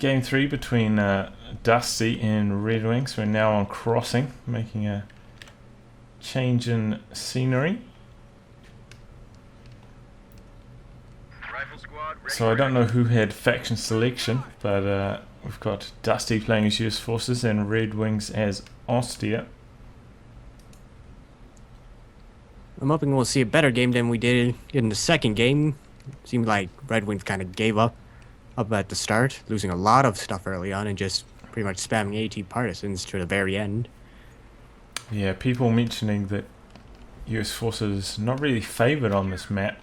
game 3 between Dusty and RedxWings. We're now on crossing, making a change in scenery. So I don't know who had faction selection, but we've got Dusty playing as US Forces and RedxWings as Ostia. I'm hoping we'll see a better game than we did in the second game. Seemed like RedxWings kind of gave up at the start, losing a lot of stuff early on and just pretty much spamming AT partisans to the very end. Yeah, people mentioning that US Forces not really favoured on this map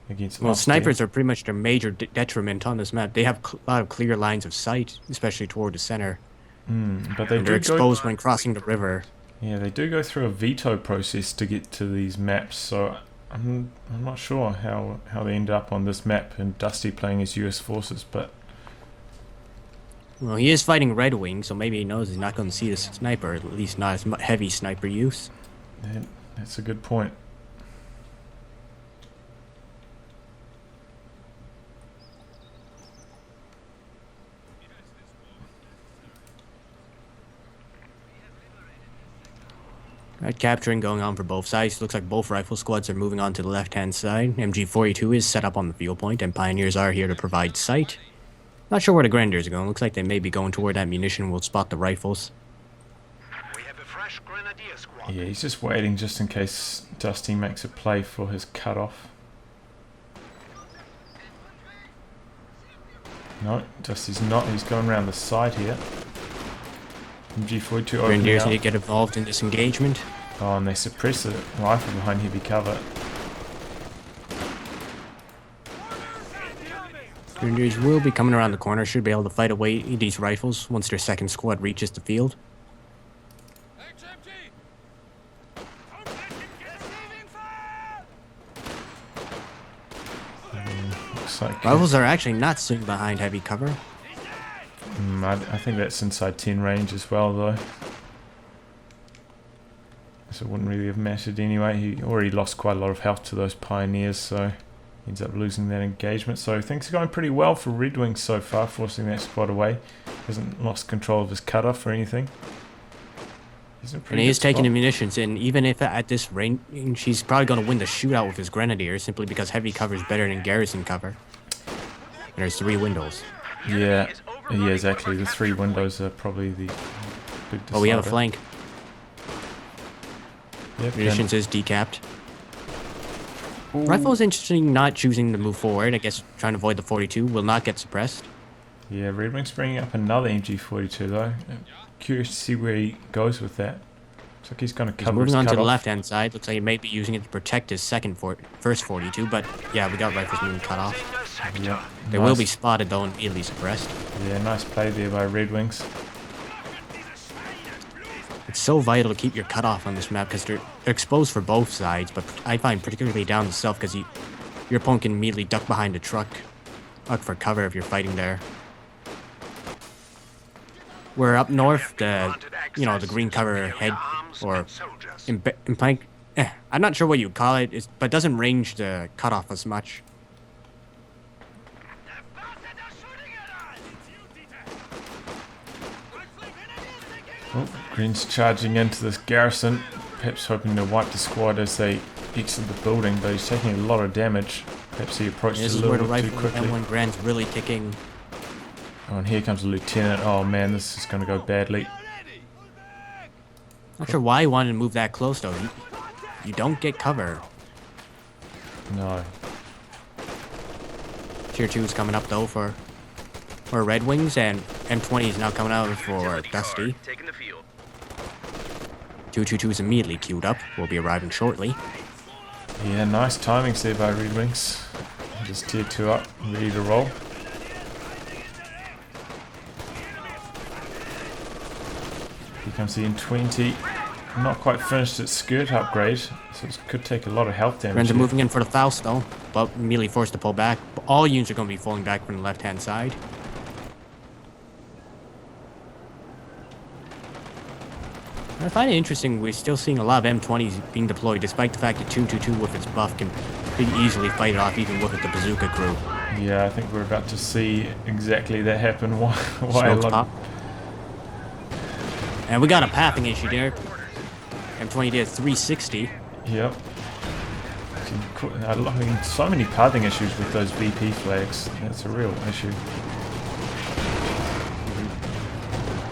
against Well, Ostia. snipers are pretty much their major detriment on this map. They have a lot of clear lines of sight, especially toward the center. But they And do they're exposed when crossing the river. Yeah, they do go through a veto process to get to these maps, so I'm not sure how they end up on this map and Dusty playing as US Forces, but Well, he is fighting RedxWings, so maybe he knows he's not going to see the sniper, at least not as heavy sniper use. that's a good point. Right, capturing going on for both sides. Looks like both rifle squads are moving on to the left-hand side. MG42 is set up on the field point, and Pioneers are here to provide sight. Not sure where the Grenadiers are going. Looks like they may be going toward that munition. We'll spot the rifles. We have a fresh Grenadier squad. Yeah, he's just waiting just in case Dusty makes a play for his cutoff. No, Dusty's not. He's going around the side here. MG42 opening Grenadiers up. need to get involved in this engagement. Oh, and they suppress the rifle behind heavy cover. Grenadiers will be coming around the corner. Should be able to fight away these rifles once their second squad reaches the field. Looks like Rifles are actually not sitting behind heavy cover. I think that's inside 10 range as well, though. So it wouldn't really have mattered anyway. He already lost quite a lot of health to those Pioneers, so he ends up losing that engagement. So things are going pretty well for RedxWings so far, forcing that squad away. Hasn't lost control of his cutoff or anything. He's in a And pretty he good is taking spot. the munitions, and even if at this range, he's probably going to win the shootout with his Grenadiers, simply because heavy cover is better than garrison cover. And there's 3 windows. Yeah, exactly. The 3 windows are probably the big decider. Oh, we have a flank. Yep, Munitions is decapped. Rifle is interesting, not choosing to move forward. I guess trying to avoid the 42 will not get suppressed. Yeah, RedxWings bringing up another MG42 though. Curious to see where he goes with that. Looks like he's going to He's cover moving his on to the cutoff. left-hand side. Looks like he may be using it to protect his first 42, but yeah, we got rifles moving cut off. Yeah, They will be spotted though and immediately suppressed. Yeah, nice play there by RedxWings. It's so vital to keep your cutoff on this map because they're exposed for both sides, but I find particularly down the south because your opponent can immediately duck behind a truck, look for cover if you're fighting there. We're up north, the green cover head, or in plank. I'm not sure what you call it, but it doesn't range the cutoff as much. Oh, Green's charging into this garrison, perhaps hoping to wipe the squad as they exit the building, but he's taking a lot of damage. Perhaps he approached This it is a where the little bit too rifle quickly. M1 Grand's really kicking. Oh, and here comes the lieutenant. Oh man, this is going to go badly. Not sure why he wanted to move that close though. You don't get cover. No. Tier 2 is coming up though for RedxWings, and M20 is now coming out for Dusty. 222 is immediately queued up. Will be arriving shortly. Yeah, nice timings there by RedxWings. Just tier 2 up, ready to roll. Here comes the M20. Not quite finished its skirt upgrade, so it could take a lot of health damage. Friends are here. moving in for the Faust though, but immediately forced to pull back. All units are going to be falling back from the left-hand side. I find it interesting we're still seeing a lot of M20s being deployed, despite the fact that 222 with its buff can pretty easily fight it off even with the bazooka crew. Yeah, I think we're about to see exactly that happen. Why a Smokes lot pop. And we got a pathing issue there. M20 did 360. Yep. I mean, so many pathing issues with those VP flags. That's a real issue.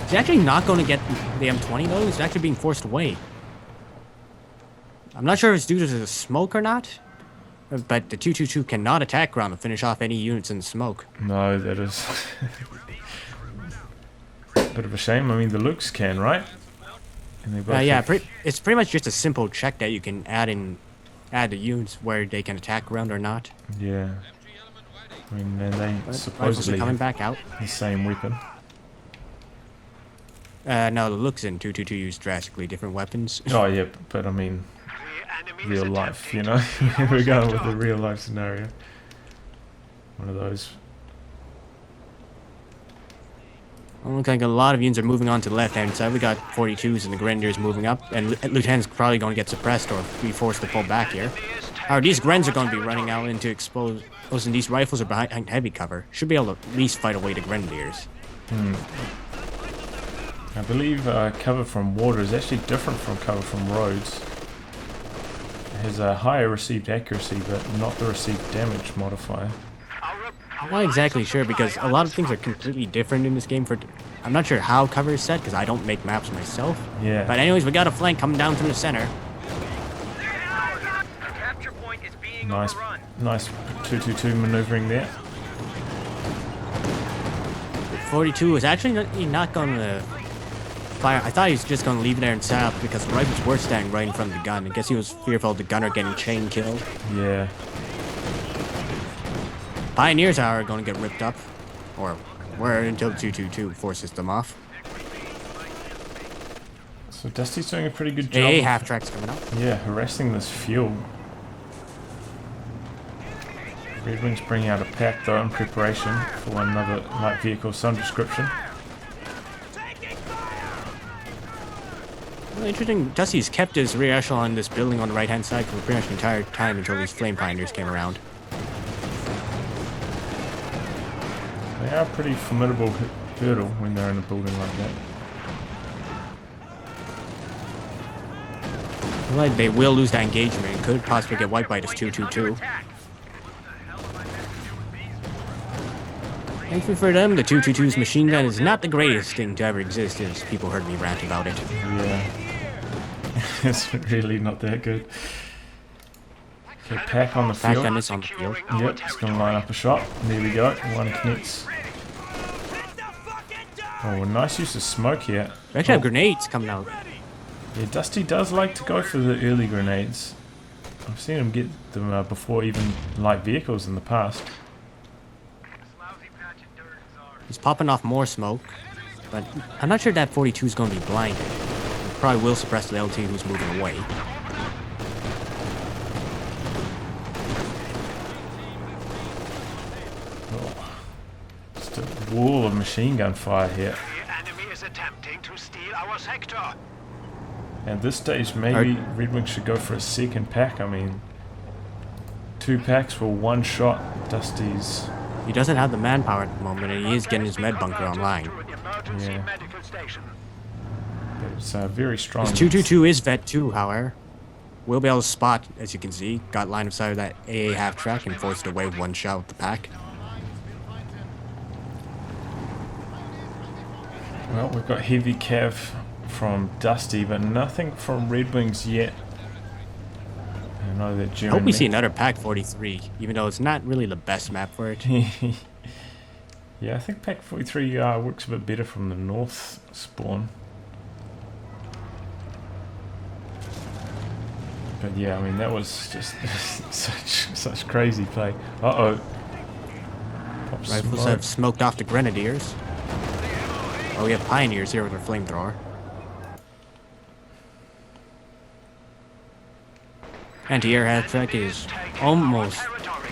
He's actually not going to get the M20 though. He's actually being forced away. I'm not sure if it's due to the smoke or not, but the 222 cannot attack ground to finish off any units in the smoke. No, that is a bit of a shame. I mean, the Lukes can, right? And they both Yeah, have- it's pretty much just a simple check that you can add the units where they can attack ground or not. Yeah. I mean, and they But rifles are supposedly coming have back out. the same weapon. No, the looks in 222 use drastically different weapons. Oh yeah, but I mean, The enemy real is life, attempting you know? We're going with the real life scenario. One of those. Well, looks like a lot of units are moving on to the left-hand side. We got 42s and the Grenadiers moving up, and Lieutenant's probably going to get suppressed or be forced to pull back here. These Grens are going to be running out into exposed, and these rifles are behind heavy cover. Should be able to at least fight away the Grenadiers. I believe cover from water is actually different from cover from roads. It has a higher received accuracy, but not the received damage modifier. I'm not exactly sure because a lot of things are completely different in this game. I'm not sure how cover is set because I don't make maps myself. Yeah. But anyways, we got a flank coming down from the center. Capture point is being Nice, overrun. nice 222 maneuvering there. 42 is actually not going to fire. I thought he was just going to leave it there and set up because the rifles were standing right in front of the gun. I guess he was fearful of the gunner getting chain killed. Yeah. Pioneers are going to get ripped up, or were until 222 forces them off. So Dusty's doing a pretty good job. AA of- half tracks coming up. Yeah, harassing this fuel. RedxWings bringing out a pack though in preparation for another light vehicle of some description. Well, interesting. Dusty's kept his rear echelon in this building on the right hand side for pretty much the entire time until these flame pioneers came around. They are a pretty formidable hurdle when they're in a building like that. Like they will lose that engagement and could possibly get wiped by this 222. Thankfully for them, the 222's machine gun is not the greatest thing to ever exist, as people heard me rant about it. Yeah. It's really not that good. Okay, pack on the Pack field. gun is on the field. Yep, it's going to line up a shot. There we go. One connects. Oh, nice use of smoke here. We actually have grenades coming out. Yeah, Dusty does like to go for the early grenades. I've seen him get them before even light vehicles in the past. He's popping off more smoke, but I'm not sure that 42 is going to be blinded. It probably will suppress the LT who's moving away. Oh, just a wall of machine gun fire here. The enemy is attempting to steal our sector. At this stage, maybe RedxWings should go for a second pack. I mean, 2 packs for 1 shot. Dusty's. He doesn't have the manpower at the moment, and he is getting his med bunker online. Emergency Yeah. medical station. It's very strong. This 222 is Vet 2, however. We'll be able to spot, as you can see, got line of sight of that AA half track and forced away with 1 shot with the pack. Well, we've got heavy cav from Dusty, but nothing from RedxWings yet. I know that I German. hope we see another pack 43, even though it's not really the best map for it. Yeah, I think pack 43 works a bit better from the north spawn. But yeah, I mean that was just such crazy play. Uh-oh. Pop Rifles smoke. have smoked off the Grenadiers. Oh, we have Pioneers here with their flamethrower. Anti-air half track is almost,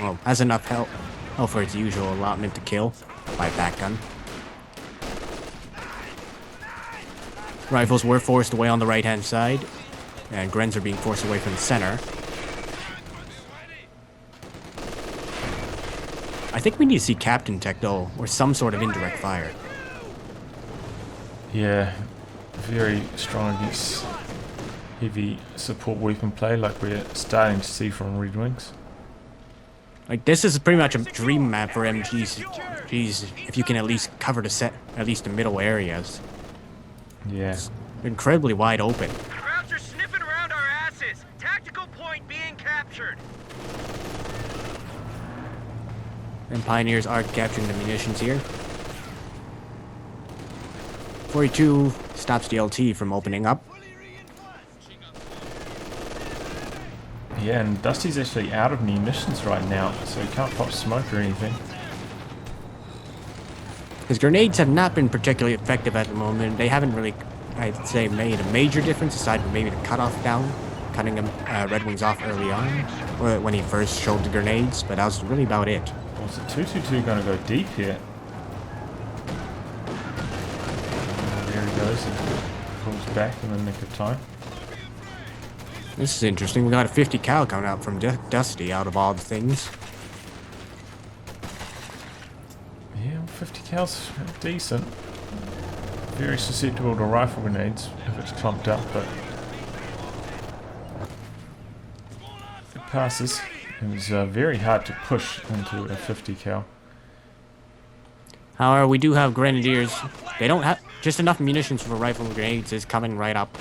well, has enough health for its usual allotment to kill by pack gun. Rifles were forced away on the right hand side, and Grens are being forced away from the center. I think we need to see Captain Tech, though, or some sort of indirect fire. Yeah, very strong against heavy support weapon play like we're starting to see from RedxWings. Like, this is pretty much a dream map for MGs. Geez, if you can at least cover the set, at least the middle areas. Yeah. It's incredibly wide open. Crowds are sniffing around our asses. Tactical point being captured. And Pioneers are capturing the munitions here. 42 stops the LT from opening up. Yeah, and Dusty's actually out of munitions right now, so he can't pop smoke or anything. His grenades have not been particularly effective at the moment. They haven't really, I'd say, made a major difference aside from maybe the cutoff down, cutting him RedxWings off early on, or when he first showed the grenades, but that was really about it. Was it 222 going to go deep here? There he goes, and pulls back in the nick of time. This is interesting. We got a 50 cal coming out from Dusty out of all the things. Yeah, well, 50 cal's decent. Very susceptible to rifle grenades if it's clumped up, but it passes. It was very hard to push into a 50 cal. However, we do have grenadiers. They don't have just enough munitions for rifle grenades is coming right up.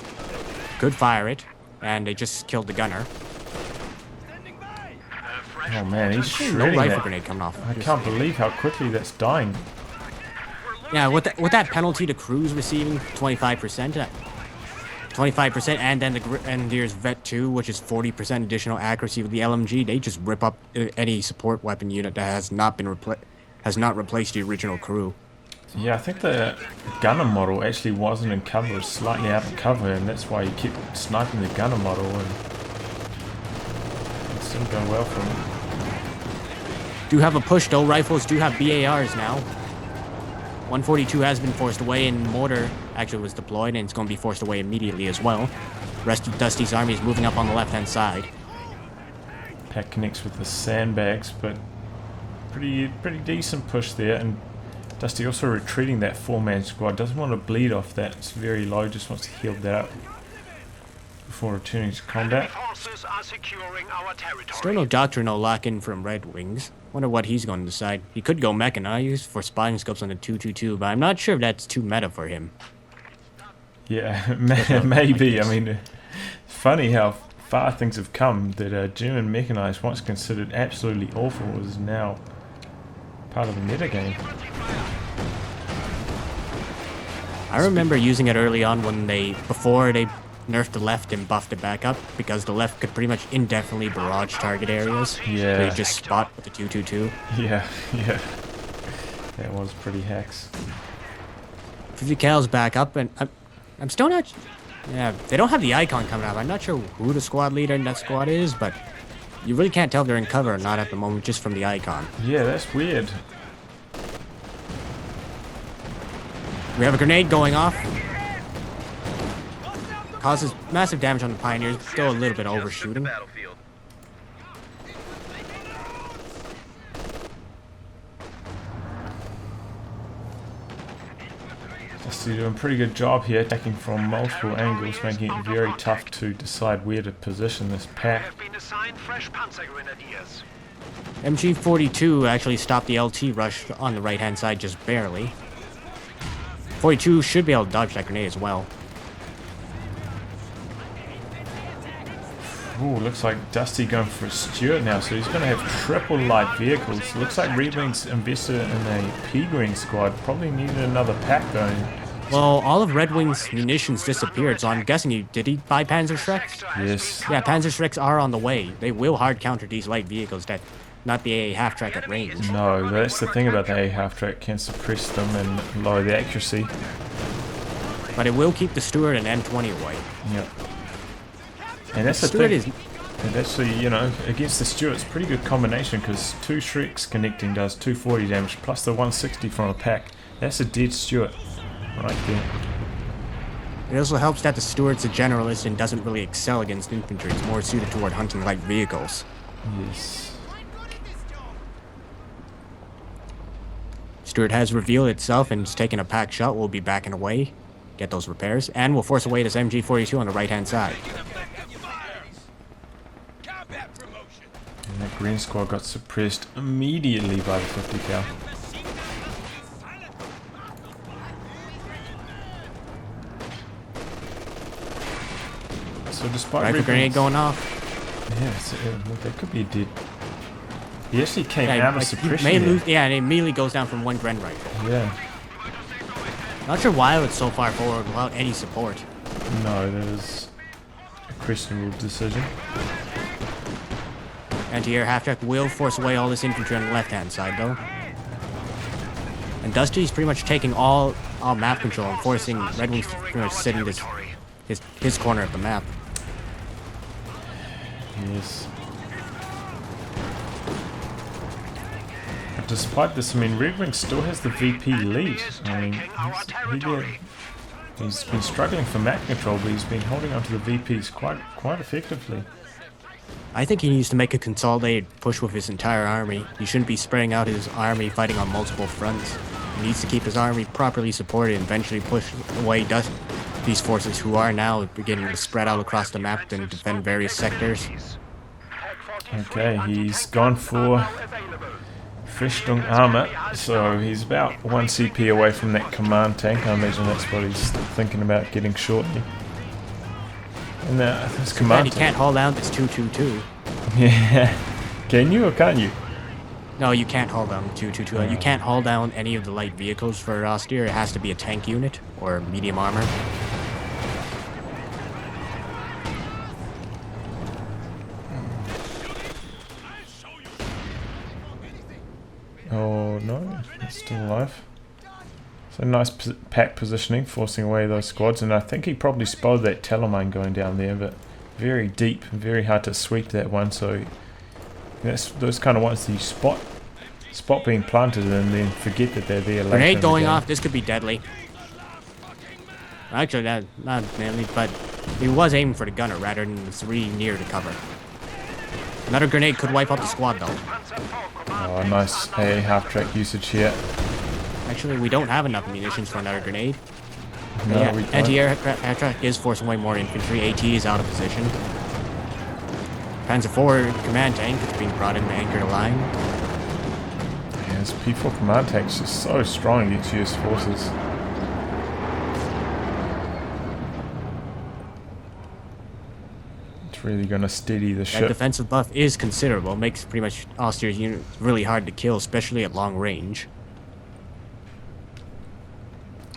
Could fire it, and they just killed the gunner. Oh man, he's No shredding rifle that. grenade coming off. I can't believe how quickly that's dying. Yeah, with that penalty to crews receiving 25%, 25%, and then the Grenadiers Vet 2, which is 40% additional accuracy with the LMG, they just rip up any support weapon unit that has not replaced the original crew. Yeah, I think the gunner model actually wasn't in cover, it was slightly out of cover, and that's why he kept sniping the gunner model, and it still go well for him. Do have a push though. Rifles do have BARs now. 142 has been forced away, and mortar actually was deployed, and it's going to be forced away immediately as well. Rest of Dusty's army is moving up on the left-hand side. Pack connects with the sandbags, but pretty decent push there, and Dusty also retreating that four-man squad. Doesn't want to bleed off that. It's very low, just wants to heal that up before returning to combat. Forces are securing our territory. Still no doctrinal lock-in from RedxWings. Wonder what he's going to decide. He could go mechanized for spotting scopes on the 222, but I'm not sure if that's too meta for him. Yeah, maybe. I mean, funny how far things have come that German mechanized, once considered absolutely awful, is now part of the metagame. I remember using it early on when before they nerfed the left and buffed it back up, because the left could pretty much indefinitely barrage target areas. Yeah. They just spot with the 222. Yeah. That was pretty hacks. 50 cal's back up, and I'm still not... Yeah, they don't have the icon coming up. I'm not sure who the squad leader in that squad is, but you really can't tell if they're in cover or not at the moment just from the icon. Yeah, that's weird. We have a grenade going off. Causes massive damage on the Pioneers, still a little bit overshooting. Dusty doing a pretty good job here, attacking from multiple angles, making it very tough to decide where to position this pack. Have been assigned fresh Panzer Grenadiers. MG42 actually stopped the LT rush on the right-hand side just barely. 42 should be able to dodge that grenade as well. Ooh, looks like Dusty going for a Stuart now, so he's going to have triple light vehicles. Looks like RedxWings invested in a P-Green squad. Probably needed another pack going. Well, all of RedxWings' munitions disappeared, so I'm guessing did he buy Panzer Shreks? Yes. Yeah, Panzer Shreks are on the way. They will hard counter these light vehicles that not be a half track at range. No, that's the thing about the A half track, can suppress them and lower the accuracy. But it will keep the Stuart and M20 away. Yep. And that's the Stuart thing. And actually, you know, against the Stuart, it's a pretty good combination, because 2 Shreks connecting does 240 damage, plus the 160 from a pack. That's a dead Stuart right there. It also helps that the Stuart's a generalist and doesn't really excel against infantry. It's more suited toward hunting light vehicles. Yes. Stuart has revealed itself and is taking a pack shot. We'll be backing away, get those repairs, and we'll force away this MG42 on the right-hand side. And that green squad got suppressed immediately by the 50 cal. So despite Rifle grenade going off. Yeah, so, that could be a dead. He actually came Yeah, out of suppression. may there. lose, yeah, and it immediately goes down from one Gren rifle. Yeah. Not sure why it's so far forward without any support. No, that is a questionable decision. Anti-air half-track will force away all this infantry on the left-hand side, though. And Dusty's pretty much taking all map control and forcing RedxWings to pretty much sit in his corner of the map. Yes. But despite this, I mean, RedxWings still has the VP lead. I mean, he's been struggling for map control, but he's been holding onto the VPs quite effectively. I think he needs to make a consolidated push with his entire army. He shouldn't be spreading out his army fighting on multiple fronts. He needs to keep his army properly supported and eventually push away these forces who are now beginning to spread out across the map and defend various sectors. Okay, he's gone for Festung armor, so he's about 1 CP away from that command tank. I imagine that's what he's thinking about getting shortly. And this command And he can't hold down this 222. Yeah. Can you or can't you? No, you can't hold down the 222. You can't hold down any of the light vehicles for austere. It has to be a tank unit or medium armor. Oh no, it's still alive. So nice pack positioning, forcing away those squads, and I think he probably spotted that telemine going down there, but very deep and very hard to sweep that one, so that's those kind of ones that you spot being planted and then forget that they're there later. Grenade going off, this could be deadly. Actually, not deadly, but he was aiming for the gunner rather than the 3 near to cover. Another grenade could wipe out the squad though. Oh, nice AA half-track usage here. Actually, we don't have enough munitions for another grenade. No, Yeah, we don't. anti-air half-track is forcing away more infantry. AT is out of position. Panzer IV command tank is being brought in to anchor the line. Yeah, this P4 command tank's just so strong against US forces. It's really going to steady the That ship. defensive buff is considerable. Makes pretty much Austria's units really hard to kill, especially at long range.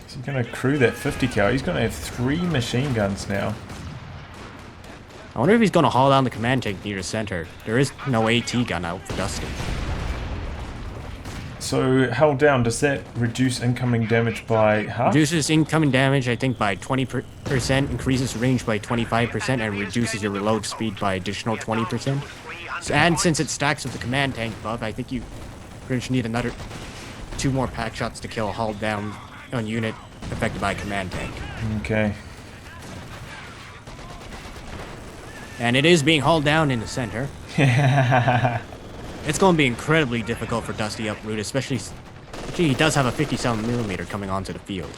Is he going to crew that 50 cal? He's going to have 3 machine guns now. I wonder if he's going to haul down the command tank near the center. There is no AT gun out for Dusty. So held down, does that reduce incoming damage by half? Reduces incoming damage, I think, by 20%, increases range by 25%, and reduces your reload speed by additional 20%. And since it stacks with the command tank buff, I think you pretty much need another 2 more pack shots to kill a hauled down on unit affected by a command tank. Okay. And it is being hauled down in the center. It's going to be incredibly difficult for Dusty uproot, especially he does have a 57mm coming onto the field.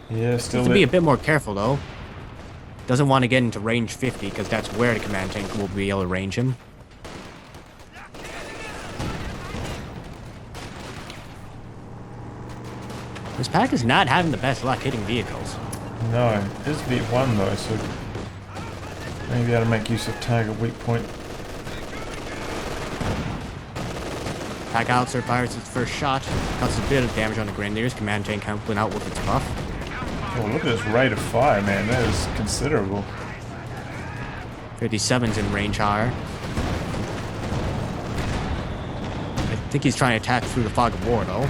Yeah, still Needs to be a bit more careful though. Doesn't want to get into range 50 because that's where the command tank will be able to range him. This pack is not having the best luck hitting vehicles. No, it is V1 though, so maybe able to make use of target weak point. Pack Howitzer fires its first shot, causes a bit of damage on the Grenadiers. Command tank helping out with its buff. Oh, look at this rate of fire, man. That is considerable. 57's in range higher. I think he's trying to attack through the fog of war, though.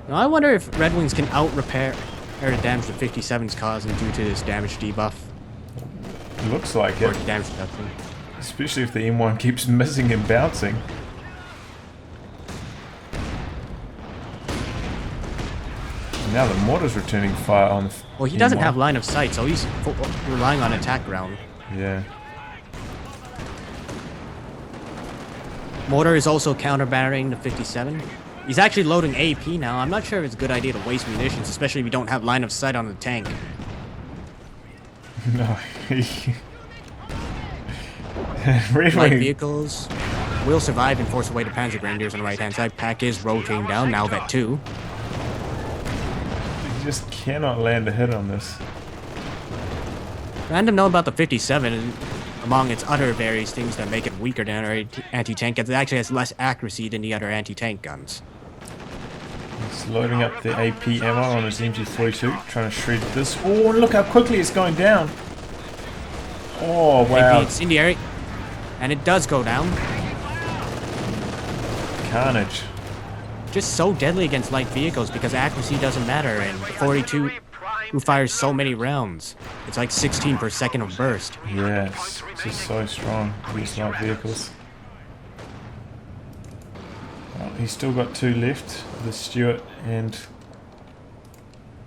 Now, I wonder if RedxWings can out-repair the damage the 57's causing due to this damage debuff. It looks like Or it. damage reduction. Especially if the M1 keeps missing and bouncing. Now the mortar's returning fire on the Well, he doesn't M1. have line of sight, so he's relying on attack ground. Yeah. Mortar is also counter-battering the 57. He's actually loading AP now. I'm not sure if it's a good idea to waste munitions, especially if you don't have line of sight on the tank. No. Light vehicles will survive and force away the Panzer Grenadiers on the right-hand side. Pack is rotating down, now vet 2. You just cannot land a hit on this. Random note about the 57, among its other various things that make it weaker than other anti-tank guns, it actually has less accuracy than the other anti-tank guns. It's loading up the AP ammo on his MG42, trying to shred this. Oh, look how quickly it's going down. Oh, wow. AP incendiary, and it does go down. Carnage. Just so deadly against light vehicles because accuracy doesn't matter, and the 42 who fires so many rounds. It's like 16 per second of burst. Yeah, it's just so strong, these light vehicles. Well, he's still got 2 left, the Stuart and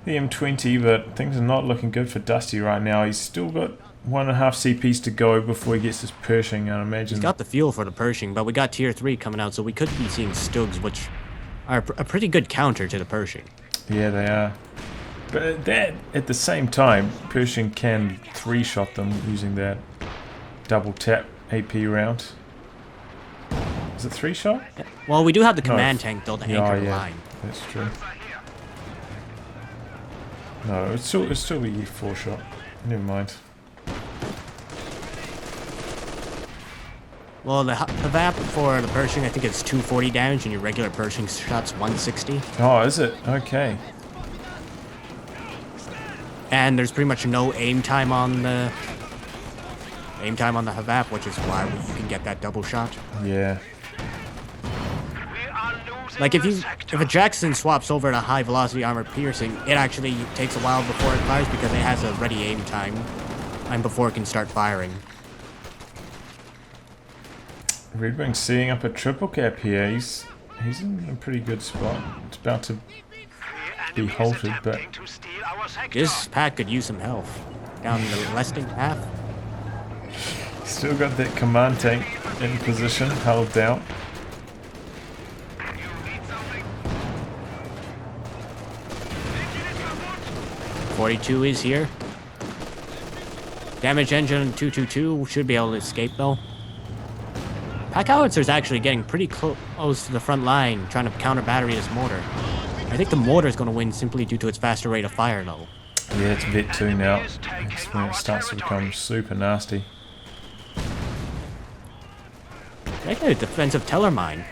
the M20, but things are not looking good for Dusty right now. He's still got 1.5 CPs to go before he gets his Pershing, and I imagine... He's got the fuel for the Pershing, but we got Tier 3 coming out, so we could be seeing Stugs, which are a pretty good counter to the Pershing. Yeah, they are. But that, at the same time, Pershing can 3-shot them using that double tap AP round. Is it 3-shot? Yeah. Well, we do have the command tank though to anchor the line. That's true. No, it's still a 4-shot. Never mind. Well, the VAP for the Pershing, I think it's 240 damage, and your regular Pershing shot's 160. Oh, is it? Okay. And there's pretty much no aim time on the Havap, which is why you can get that double shot. Yeah. Like if a Jackson swaps over to high velocity armor piercing, it actually takes a while before it fires because it has a ready aim time and before it can start firing. RedxWings setting up a triple cap here. He's in a pretty good spot. It's about to be halted, but this pack could use some health. Down the less than half. Still got that command tank in position, held down. .42 is here. Damage engine 222 should be able to escape though. Pack Howitzer's actually getting pretty close to the front line, trying to counter battery this mortar. I think the mortar is going to win simply due to its faster rate of fire though. Yeah, it's vet 2 now. It's when it starts to become super nasty. They got a defensive teller mine.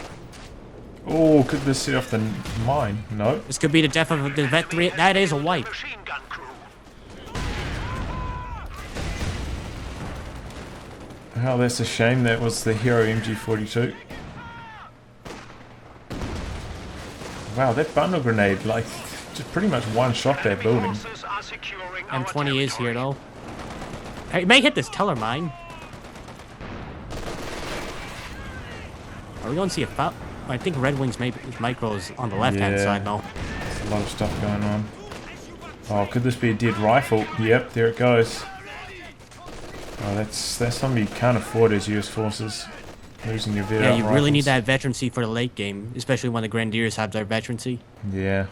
Oh, could this set off the mine? No. This could be the death of the vet 3. That is a wipe. Oh, that's a shame. That was the hero MG42. Wow, that bundle grenade, like, just pretty much one-shot that building. M20 is here, though. Hey, may hit this teller mine. Are we going to see a foul? I think RedxWings micros on the left-hand side, though. There's a lot of stuff going on. Oh, could this be a dead rifle? Yep, there it goes. Oh, that's something you can't afford as US forces. Losing your vet. Yeah, you really need that veterancy for the late game, especially when the Grenadiers have their veterancy. Yeah.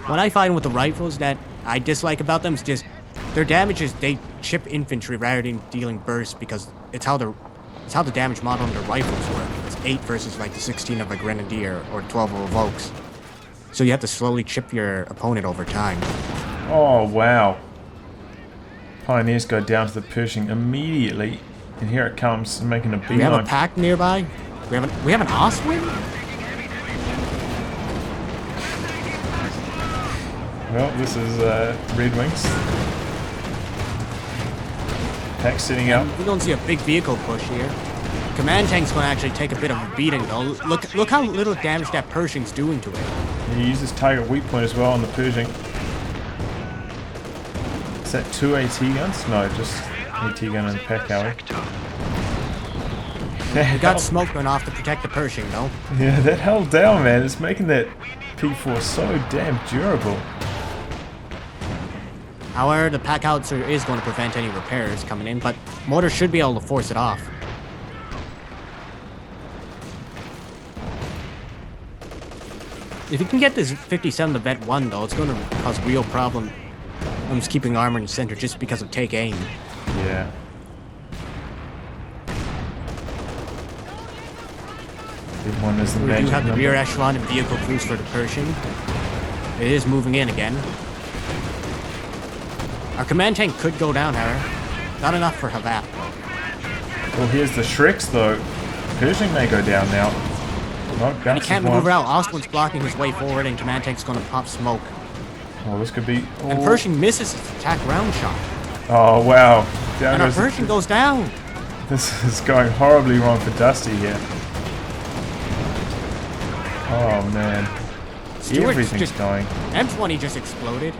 What I find with the rifles that I dislike about them is just their damage is they chip infantry rather than dealing bursts because it's how the damage model on their rifles work. It's 8 versus like the 16 of a Grenadier or 12 of a Volks. So you have to slowly chip your opponent over time. Oh, wow. Pioneers go down to the Pershing immediately, and here it comes, making a beeline. We have a pack nearby. We have an Oswin. Well, this is RedxWings. Pack sitting up. We don't see a big vehicle push here. Command tank's going to actually take a bit of a beating though. Look how little damage that Pershing's doing to it. He uses target weak point as well on the Pershing. Is that 2 AT guns? No, just AT gun and pack hour. We got smoke going off to protect the Pershing though. Yeah, that held down, man. It's making that P4 so damn durable. However, the pack howitzer is going to prevent any repairs coming in, but mortar should be able to force it off. If you can get this 57 to vet 1, though, it's going to cause real problems keeping armor in the center just because of take aim. Yeah. Big one is the We magic do have the number. rear echelon and vehicle crews for the Pershing. It is moving in again. Our command tank could go down, however. Not enough for Havat. Well, here's the Shreks, though. Pershing may go down now. No, And he bounces can't one. move out. Ostwind's blocking his way forward, and command tank's going to pop smoke. Oh, this could be... And oh. Pershing misses his attack round shot. Oh, wow. Down And our goes... Pershing goes down. This is going horribly wrong for Dusty here. Oh, man. Stewart's Everything's just going. M20 just exploded.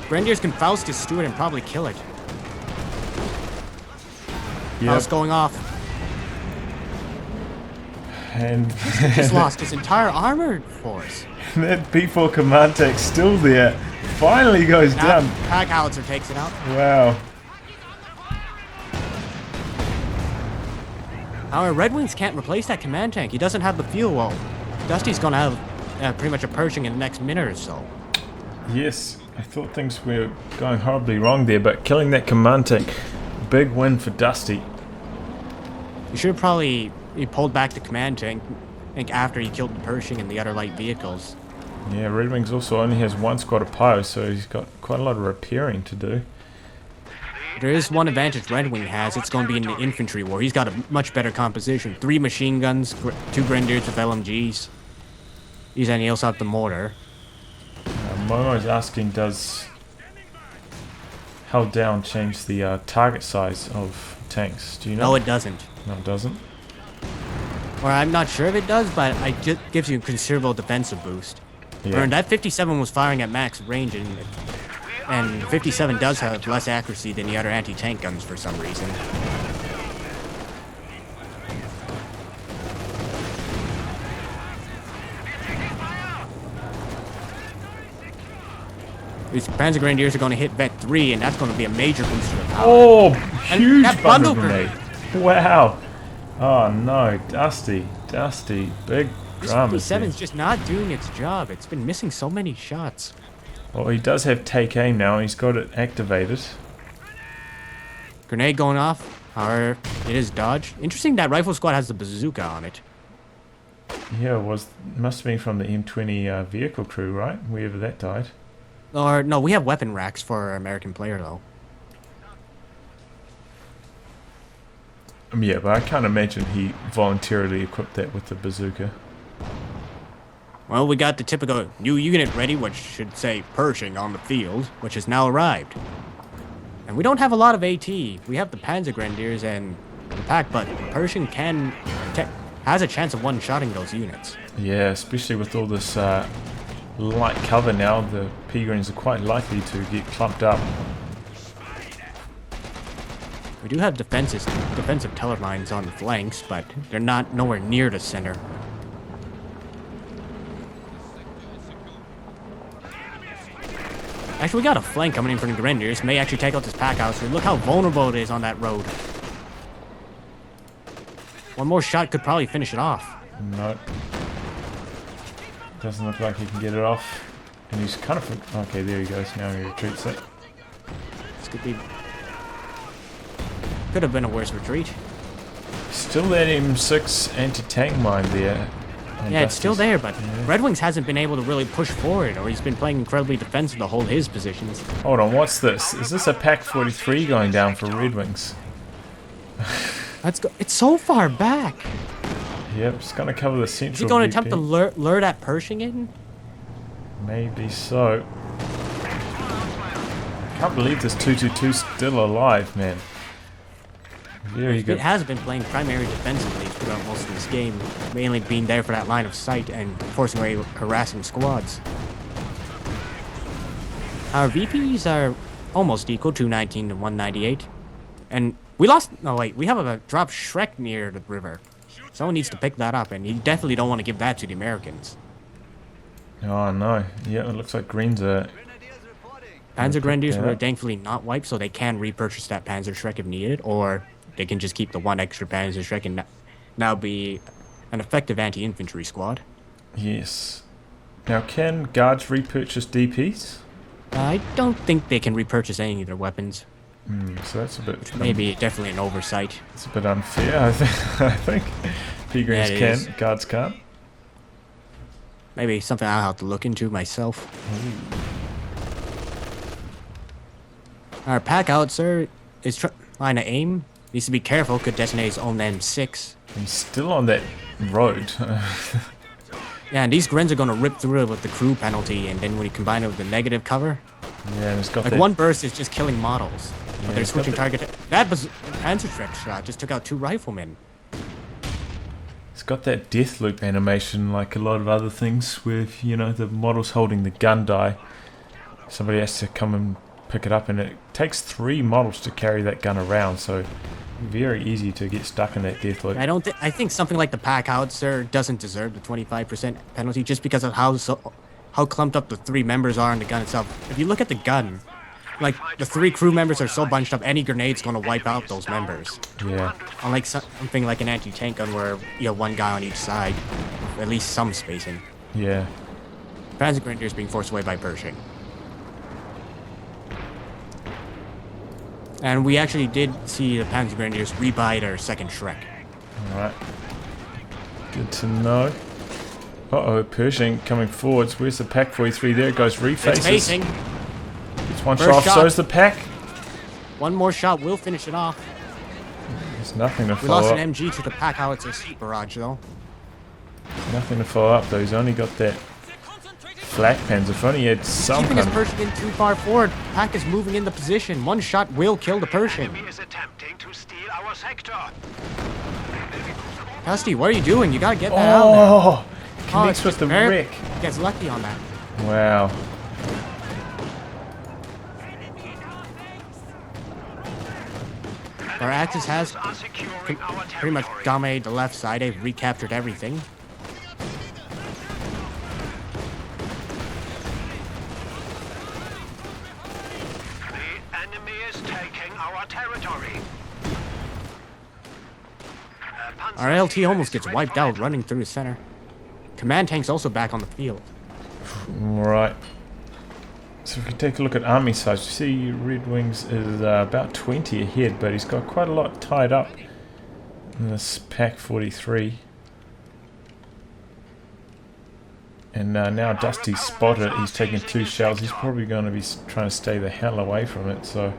Grenadiers can Faust his Stewart and probably kill it. Yep. Faust going off. And He's lost his entire armored force. that P4 command tank's still there. Finally goes Now, down. pack howitzer takes it out. Wow. Our Red Wings can't replace that command tank. He doesn't have the fuel wall. Dusty's gonna have pretty much a Pershing in the next minute or so. Yes, I thought things were going horribly wrong there, but killing that command tank, big win for Dusty. He should have probably pulled back the command tank, I think, after he killed the Pershing and the other light vehicles. Yeah, Red Wings also only has one squad of pilots, so he's got quite a lot of repairing to do. There is one advantage Red Wing has. It's going to be in the infantry war. He's got a much better composition. 3 machine guns, 2 grenadiers with LMGs. And he also have the mortar. Momo's asking, does held down change the target size of tanks? Do you know? No, it doesn't. No, it doesn't. Or I'm not sure if it does, but it just gives you a considerable defensive boost. Yeah. And that 57 was firing at max range, and 57 does have less accuracy than the other anti-tank guns for some reason. These Panzer Grenadiers are going to hit Vet 3, and that's going to be a major boost to the power. Oh, And huge that bundle bundle grenade. Wow. Oh no, Dusty, big This dramas there. 57's just not doing its job. It's been missing so many shots. Well, he does have take aim now. He's got it activated. Grenade going off. However, it is dodged. Interesting that rifle squad has the bazooka on it. Yeah, must have been from the M20 vehicle crew, right? Wherever that died. Or, no, we have weapon racks for our American player, though. Yeah, but I can't imagine he voluntarily equipped that with the bazooka. Well, we got the typical new unit ready, which should say Pershing on the field, which has now arrived. And we don't have a lot of AT. We have the Panzer Grenadiers and the pack, but Pershing has a chance of one-shotting those units. Yeah, especially with all this light cover now, the P-Greens are quite likely to get clumped up. We do have defensive teller lines on the flanks, but they're not nowhere near the center. Actually, we got a flank coming in from the Grenadiers. May actually take out this pack house. Look how vulnerable it is on that road. One more shot could probably finish it off. No. Doesn't look like he can get it off. And he's kind of... Okay, there he goes. Now he retreats it. This could have been a worse retreat. Still that M6 anti-tank mine there. And Yeah, it's still Dusty's- there, but yeah. Red Wings hasn't been able to really push forward, or he's been playing incredibly defensive to hold his positions. Hold on, what's this? Is this a Pack 43 going down for Red Wings? It's so far back. Yep, it's going to cover the central Is he going to VP. attempt to lure that Pershing in? Maybe so. Can't believe this 222's still alive, man. Very It good. has been playing primary defensively throughout most of this game, mainly being there for that line of sight and forcing away harassing squads. Our VPs are almost equal, 219 to 198. And we lost... No, wait. We have a drop Shrek near the river. Someone needs to pick that up, and you definitely don't want to give that to the Americans. Oh no. Yeah, it looks like Greens are Panzer Grenadiers were that. thankfully not wiped, so they can repurchase that Panzerschreck if needed, or they can just keep the one extra Panzerschreck and now be an effective anti-infantry squad. Yes. Now, can guards repurchase DPs? I don't think they can repurchase any of their weapons. So that's a bit... Maybe definitely an oversight. It's a bit unfair, I think. P-Greens Yeah, it can, is. guards can't. Maybe something I'll have to look into myself. Our pack out, sir, is trying to aim. Needs to be careful, could detonate his own M6. He's still on that road. Yeah, and these Grens are going to rip through it with the crew penalty, and then when you combine it with the negative cover, Yeah, and it's got like that... one burst is just killing models. Yeah, But they're it's got switching the- target. That was Panzerschreck shot, just took out 2 riflemen. It's got that death loop animation like a lot of other things where, you know, the model's holding the gun die. Somebody has to come and pick it up, and it takes 3 models to carry that gun around, so very easy to get stuck in that death loop. I think something like the pack howitzer doesn't deserve the 25% penalty just because of how clumped up the 3 members are in the gun itself. If you look at the gun, like the 3 crew members are so bunched up, any grenade's gonna wipe out those members. Yeah. Unlike something like an anti-tank gun where you have 1 guy on each side, at least some spacing. Yeah. Panzer Grenadiers being forced away by Pershing. And we actually did see the Panzer Grenadiers rebuy their second Shrek. Alright. Good to know. Uh-oh, Pershing coming forwards. Where's the pack 43? There it goes, refaces. It's facing. It's one First shot off, shot. so's the pack. One more shot will finish it off. There's nothing to We follow lost up. an MG to the pack howitzer seat barrage though. Nothing to follow up though. He's only got that flak pens. If only he had some Keeping his kind Pershing in too far forward. Pack is moving in the position. One shot will kill the Pershing. Enemy is attempting to steal our sector. Dusty, what are you doing? You gotta get that out there. Oh! Oh, Connects it's with the very- wreck. Gets lucky on that. Wow. Our Axis has Are securing our pretty much territory. dominated the left side. They've recaptured everything. The enemy is taking our territory. Our LT almost gets wiped out running through the center. Command tank's also back on the field. Right. So if we take a look at army size, you see RedxWings is about 20 ahead, but he's got quite a lot tied up in this pack 43. And now Dusty's spotted it. He's taking 2 shells. He's probably going to be trying to stay the hell away from it, so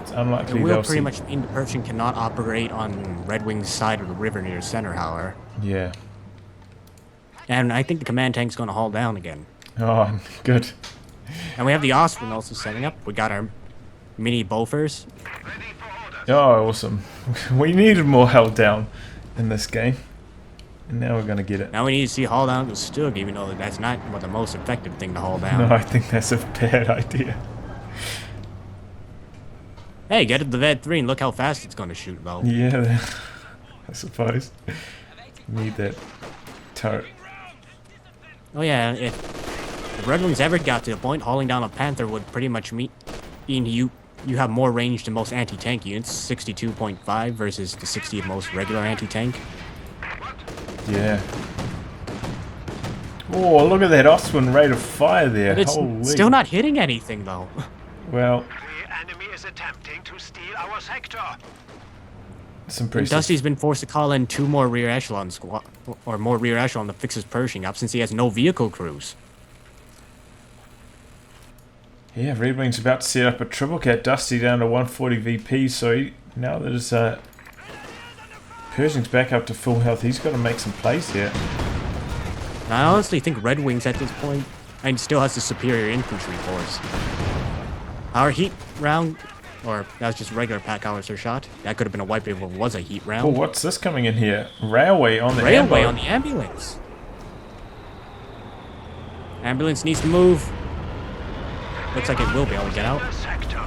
it's It unlikely will they'll pretty see... much mean the Pershing cannot operate on RedxWings' side of the river near center, however. Yeah. And I think the command tank's going to haul down again. Oh, good. And we have the Osprey also setting up. We got our mini Bofors. Oh, awesome. We needed more held down in this game. And now we're going to get it. Now we need to see haul down the Stug, even though that's not what the most effective thing to haul down. No, I think that's a bad idea. Hey, get it the Ved 3 and look how fast it's going to shoot, though. Yeah, I suppose. Need that turret. Oh yeah, if RedxWings ever got to the point, hauling down a Panther would pretty much mean you have more range than most anti-tank units, 62.5 versus the 60 of most regular anti-tank. Yeah. Oh, look at that Oswin rate of fire there. But it's Holy. still not hitting anything, though. Well, The enemy is attempting to steal our sector. it's impressive. Dusty's been forced to call in 2 more rear echelon squad, or more rear echelon to fix his Pershing up since he has no vehicle crews. Yeah, RedxWings about to set up a triple cat. Dusty down to 140 VP, so now that his Pershing's back up to full health, he's got to make some plays here. And I honestly think RedxWings at this point and still has the superior infantry force. Our heat round, or that was just regular pack howitzer shot. That could have been a wipe if it was a heat Oh, round. what's this coming in here? Railway on the Railway ambo. on the ambulance. Ambulance needs to move. Looks like it will be able to get out. The sector.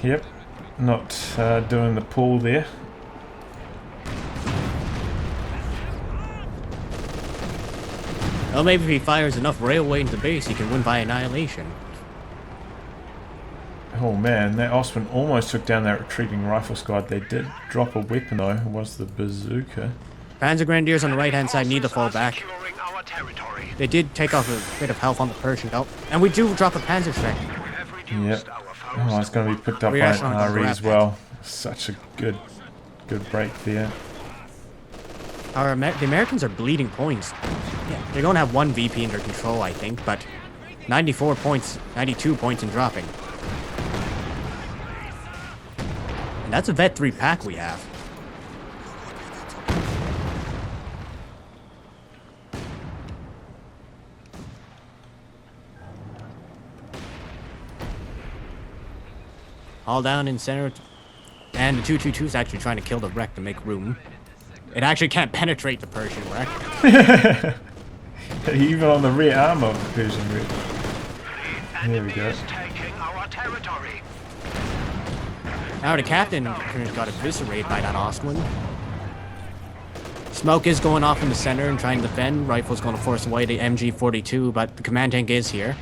Yep, not doing the pull there. Well, maybe if he fires enough railway into base, he can win by annihilation. Oh man, that Osman almost took down that retreating rifle squad. They did drop a weapon though. It was the bazooka. Panzer Grenadiers on the right-hand side need to fall back. They did take off a bit of health on the Persian belt. And we do drop a Panzer strike. Yep. Oh, it's going to be picked up by an RE as well. Such a good break there. The Americans are bleeding points. Yeah, they're going to have one VP in their control, I think, but 94 points, 92 points and dropping. And that's a Vet 3 pack we have. All down in center. And the 222 is actually trying to kill the wreck to make room. It actually can't penetrate the Persian wreck. Even on the rear arm of the Persian wreck. There we go. Now the captain got eviscerated by that Ostwind. Smoke is going off in the center and trying to defend. Rifle's going to force away the MG42, but the command tank is here.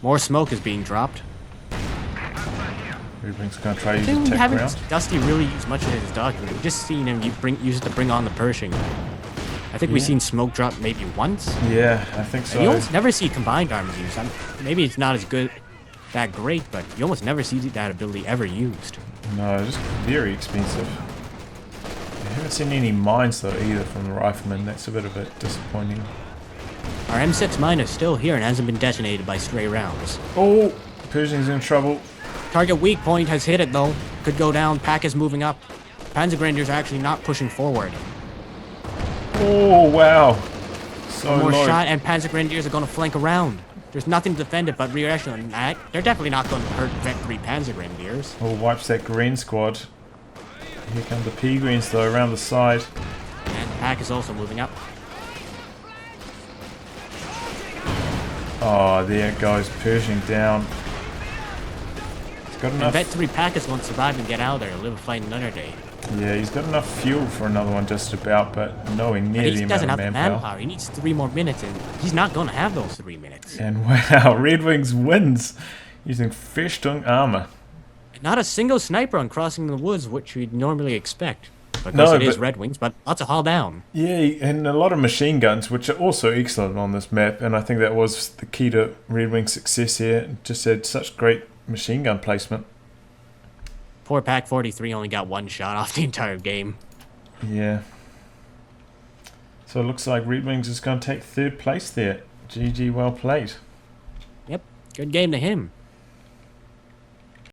More smoke is being dropped. Redwing's going to try to use a tech round. Dusty really use much of his document. We've just seen him use it to bring on the Pershing. I think we've seen smoke drop maybe once. Yeah, I think so. And you almost never see combined arms used. Maybe it's not as good, that great, but you almost never see that ability ever used. No, it's just very expensive. I haven't seen any mines though either from the riflemen. That's a bit of it disappointing. Our M6 mine is still here and hasn't been detonated by stray rounds. Oh, Pershing's in trouble. Target weak point has hit it though. Could go down. Pack is moving up. Panzer Grenadiers are actually not pushing forward. Oh wow! So One more low. shot and Panzer Grenadiers are going to flank around. There's nothing to defend it but rear echelon. They're definitely not going to hurt Vet 3 Panzer Grenadiers. Oh, wipes that green squad. Here come the P greens though around the side. And the pack is also moving up. Oh, there it goes, Pershing down. He's got And enough. Vet 3 pack is going to survive and get out of there and live a fight another day. Yeah, he's got enough fuel for another one just about, but nowhere near He the amount doesn't of have the manpower. manpower. He needs 3 more minutes, and he's not going to have those 3 minutes. And wow, Redwings wins using Festung armor. Not a single sniper on crossing the woods, which we'd normally expect. Because No, it is but- Red Wings, but lots of haul down. Yeah, and a lot of machine guns, which are also excellent on this map, and I think that was the key to Redwing's success here. Just had such great machine gun placement. Poor Pack 43 only got 1 shot off the entire game. Yeah. So it looks like Redwings is going to take 3rd place there. GG, well played. Yep, good game to him.